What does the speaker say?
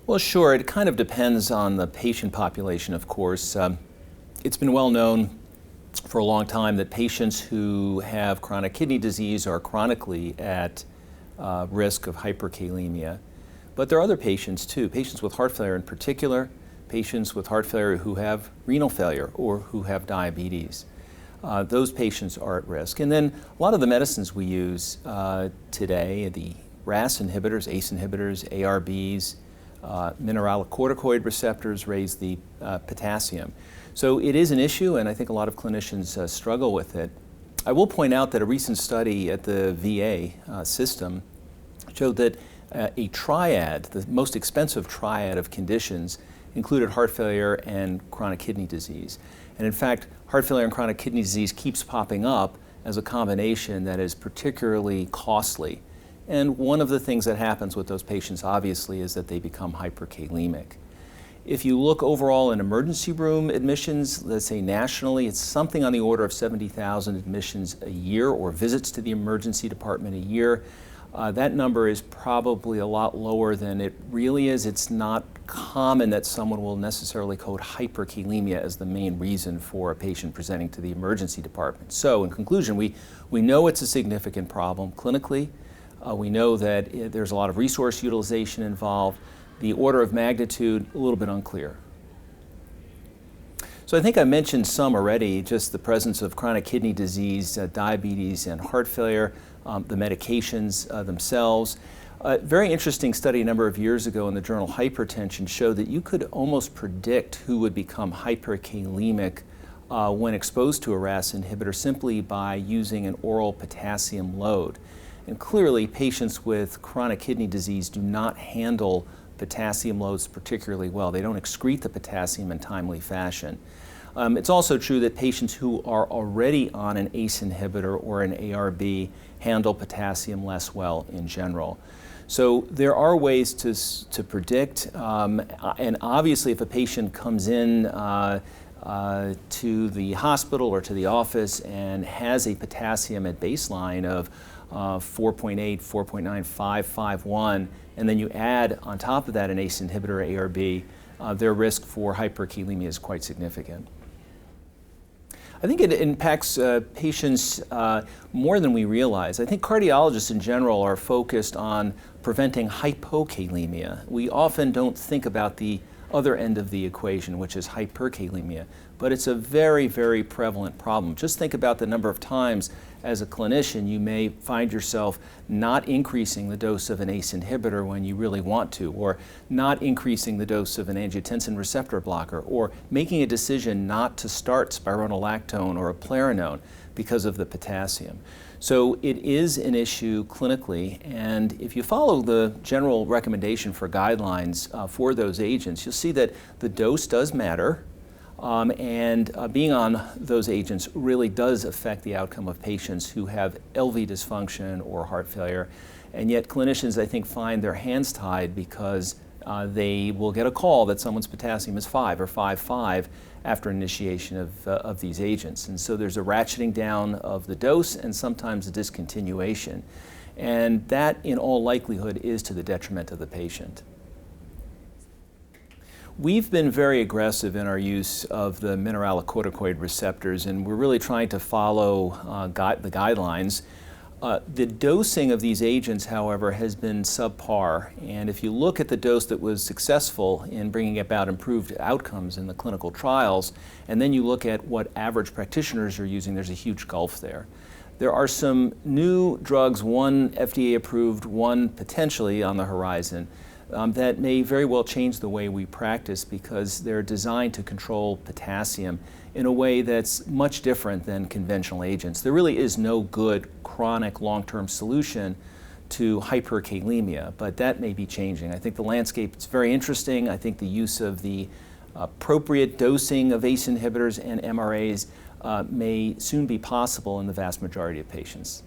Well, sure. It kind of depends on the patient population, of course. It's been well known for a long time that patients who have chronic kidney disease are chronically at risk of hyperkalemia. But there are other patients too, patients with heart failure in particular, patients with heart failure who have renal failure or who have diabetes. Those patients are at risk. And then a lot of the medicines we use today, the RAS inhibitors, ACE inhibitors, ARBs, mineralocorticoid receptors raise the potassium. So it is an issue, and I think a lot of clinicians struggle with it. I will point out that a recent study at the VA system showed that a triad, the most expensive triad of conditions, included heart failure and chronic kidney disease. And in fact, heart failure and chronic kidney disease keeps popping up as a combination that is particularly costly. And one of the things that happens with those patients, obviously, is that they become hyperkalemic. If you look overall in emergency room admissions, let's say nationally, it's something on the order of 70,000 admissions a year or visits to the emergency department a year. That number is probably a lot lower than it really is. It's not common that someone will necessarily code hyperkalemia as the main reason for a patient presenting to the emergency department. So in conclusion, we know it's a significant problem clinically. We know that there's a lot of resource utilization involved. The order of magnitude, a little bit unclear. So I think I mentioned some already, just the presence of chronic kidney disease, diabetes, and heart failure, the medications themselves. A very interesting study a number of years ago in the journal Hypertension showed that you could almost predict who would become hyperkalemic when exposed to a RAS inhibitor simply by using an oral potassium load. And clearly, patients with chronic kidney disease do not handle potassium loads particularly well. They don't excrete the potassium in timely fashion. It's also true that patients who are already on an ACE inhibitor or an ARB handle potassium less well in general. So there are ways to predict, and obviously if a patient comes in to the hospital or to the office and has a potassium at baseline of 4.8, 4.9, 5.1, and then you add on top of that an ACE inhibitor or ARB, their risk for hyperkalemia is quite significant. I think it impacts patients more than we realize. I think cardiologists in general are focused on preventing hypokalemia. We often don't think about the other end of the equation, which is hyperkalemia, but it's a very, very prevalent problem. Just think about the number of times as a clinician you may find yourself not increasing the dose of an ACE inhibitor when you really want to, or not increasing the dose of an angiotensin receptor blocker, or making a decision not to start spironolactone or a eplerenone because of the potassium. So it is an issue clinically, and if you follow the general recommendation for guidelines for those agents, you'll see that the dose does matter, and being on those agents really does affect the outcome of patients who have LV dysfunction or heart failure. And yet clinicians, I think, find their hands tied because they will get a call that someone's potassium is 5 or 5.5 after initiation of these agents. And so there's a ratcheting down of the dose and sometimes a discontinuation. And that, in all likelihood, is to the detriment of the patient. We've been very aggressive in our use of the mineralocorticoid receptors, and we're really trying to follow the guidelines. The dosing of these agents, however, has been subpar, and if you look at the dose that was successful in bringing about improved outcomes in the clinical trials, and then you look at what average practitioners are using, there's a huge gulf there. There are some new drugs, one FDA approved, one potentially on the horizon, that may very well change the way we practice because they're designed to control potassium in a way that's much different than conventional agents. There really is no good chronic long-term solution to hyperkalemia, but that may be changing. I think the landscape is very interesting. I think the use of the appropriate dosing of ACE inhibitors and MRAs may soon be possible in the vast majority of patients.